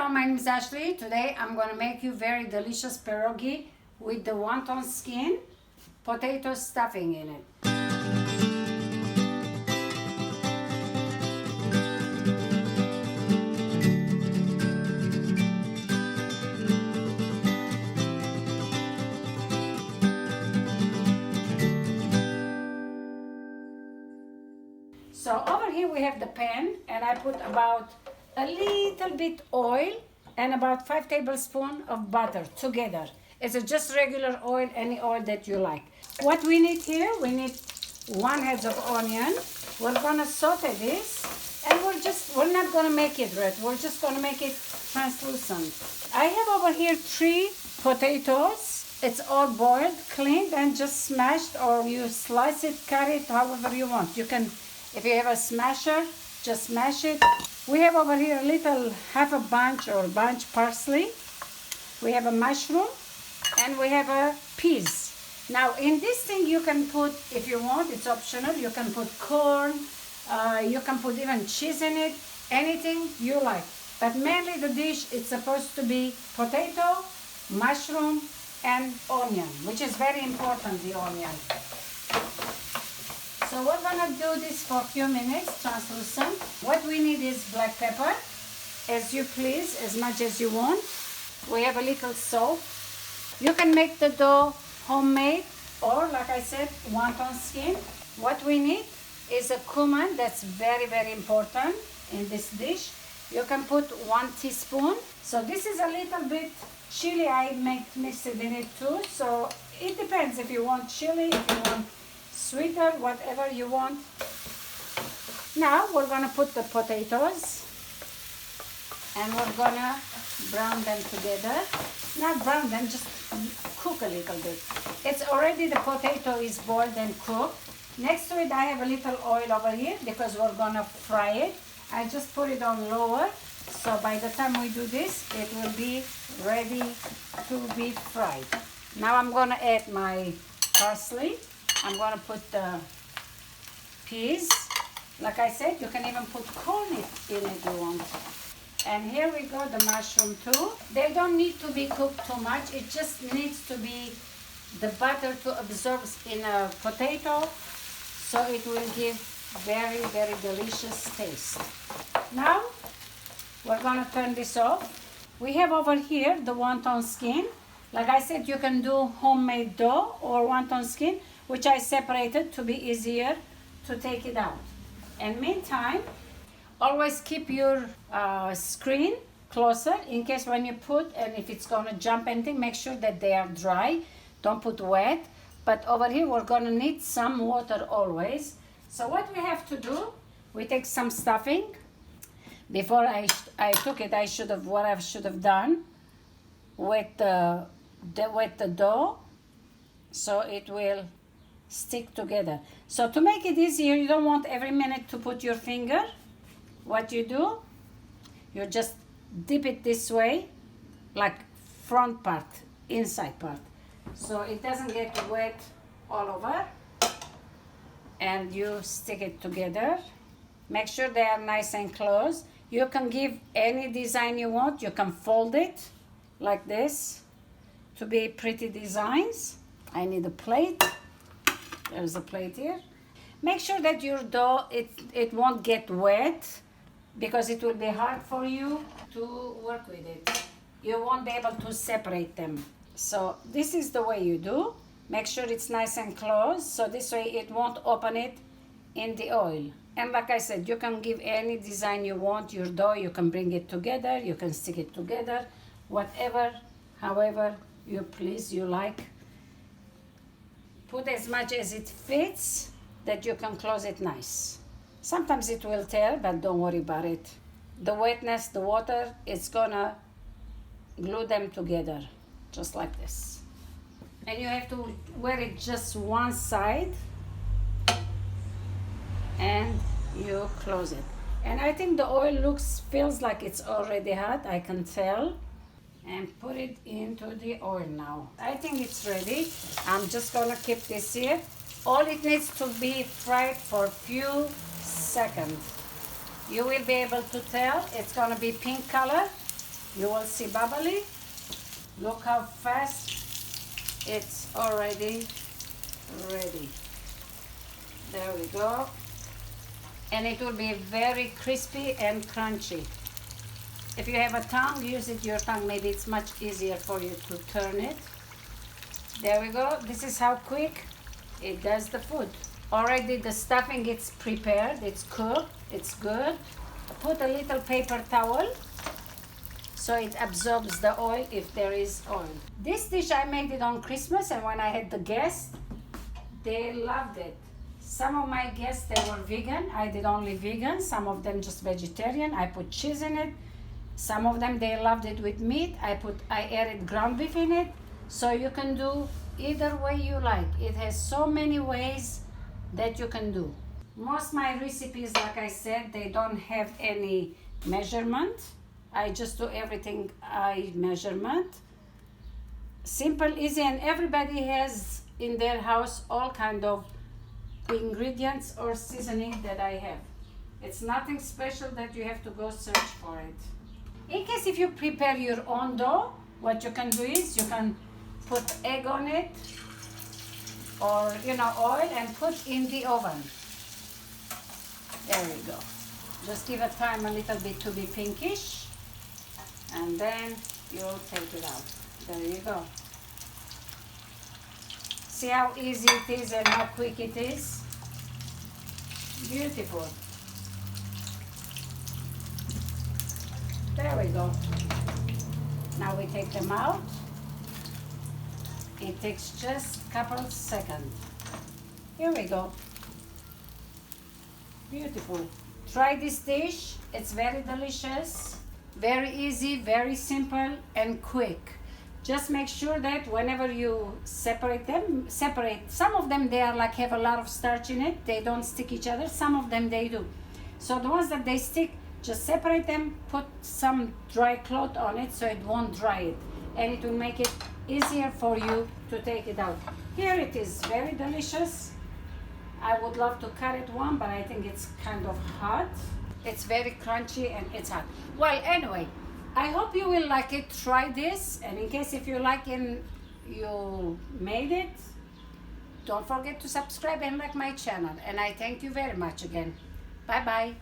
Hello, my name is Ashley. Today I'm going to make you very delicious pierogi with the wonton skin, potato stuffing in it. So over here we have the pan, and I put about a little bit oil and about 5 tablespoons of butter together. It's just regular oil, any oil that you like. What we need here, we need 1 head of onion. We're gonna saute this, and we're not gonna make it red. We're just gonna make it translucent. I have over here 3 potatoes. It's all boiled, cleaned, and just smashed, or you slice it, cut it, however you want. You can, if you have a smasher, just smash it. We have over here a little half a bunch or bunch parsley. We have a mushroom, and we have a peas. Now in this thing you can put, if you want, it's optional, you can put corn, you can put even cheese in it, anything you like. But mainly the dish, it's supposed to be potato, mushroom, and onion, which is very important, the onion. So we're gonna do this for a few minutes, translucent. What we need is black pepper, as you please, as much as you want. We have a little salt. You can make the dough homemade, or like I said, wonton skin. What we need is a cumin. That's very, very important in this dish. You can put 1 teaspoon. So this is a little bit chili. I mix it in it too. So it depends if you want chili, if you want sweeter, whatever you want. Now we're gonna put the potatoes, and we're gonna brown them together. Not brown them, just cook a little bit. It's already, the potato is boiled and cooked. Next to it I have a little oil over here because we're gonna fry it. I just put it on lower, so by the time we do this, it will be ready to be fried. Now I'm gonna add my parsley. I'm gonna put the peas. Like I said, you can even put corn in it if you want. And here we go, the mushroom too. They don't need to be cooked too much. It just needs to be the butter to absorb in a potato, so it will give very, very delicious taste. Now we're gonna turn this off. We have over here the wonton skin. Like I said, you can do homemade dough or wonton skin, which I separated to be easier to take it out. And meantime, always keep your screen closer in case when you put, and if it's gonna jump anything, make sure that they are dry. Don't put wet. But over here we're gonna need some water always. So what we have to do, we take some stuffing. Before I took it, what I should have done, wet the dough so it will stick together. So to make it easier, you don't want every minute to put your finger. What you do, you just dip it this way, like front part, inside part, so it doesn't get wet all over, and you stick it together. Make sure they are nice and close. You can give any design you want. You can fold it like this to be pretty designs. I need a plate. There's a plate here. Make sure that your dough, it won't get wet, because it will be hard for you to work with it. You won't be able to separate them. So this is the way you do. Make sure it's nice and close, so this way it won't open it in the oil. And like I said, you can give any design you want. Your dough, you can bring it together, you can stick it together, whatever, however you please, you like. Put as much as it fits, that you can close it nice. Sometimes it will tear, but don't worry about it. The wetness, the water, it's gonna glue them together, just like this. And you have to wear it just one side, and you close it. And I think the oil feels like it's already hot, I can tell. And put it into the oil now. I think it's ready. I'm just gonna keep this here. All it needs to be fried for a few seconds. You will be able to tell it's gonna be pink color You will see bubbly. Look how fast it's already ready. There we go. And it will be very crispy and crunchy. If you have a tongue, use it your tongue. Maybe it's much easier for you to turn it. There we go. This is how quick it does the food. Already the stuffing is prepared. It's cooked. It's good. Put a little paper towel so it absorbs the oil if there is oil. This dish I made it on Christmas, and when I had the guests, they loved it. Some of my guests, they were vegan. I did only vegan. Some of them just vegetarian. I put cheese in it. Some of them, they loved it with meat. I added ground beef in it. So you can do either way you like. It has so many ways that you can do. Most my recipes, like I said, they don't have any measurement. I just do everything I measurement. Simple, easy, and everybody has in their house all kind of ingredients or seasoning that I have. It's nothing special that you have to go search for it. In case if you prepare your own dough, what you can do is you can put egg on it or oil and put in the oven. There we go. Just give it time a little bit to be pinkish, and then you'll take it out. There you go. See how easy it is and how quick it is? Beautiful. There we go. Now we take them out. It takes just a couple seconds. Here we go. Beautiful. Try this dish. It's very delicious, very easy, very simple and quick. Just make sure that whenever you separate them, some of them they are like have a lot of starch in it. They don't stick each other. Some of them they do. So the ones that they stick, just separate them, put some dry cloth on it so it won't dry it. And it will make it easier for you to take it out. Here it is, very delicious. I would love to cut it one, but I think it's kind of hot. It's very crunchy and it's hot. Well, anyway, I hope you will like it. Try this, and in case if you like and you made it, don't forget to subscribe and like my channel. And I thank you very much again. Bye bye.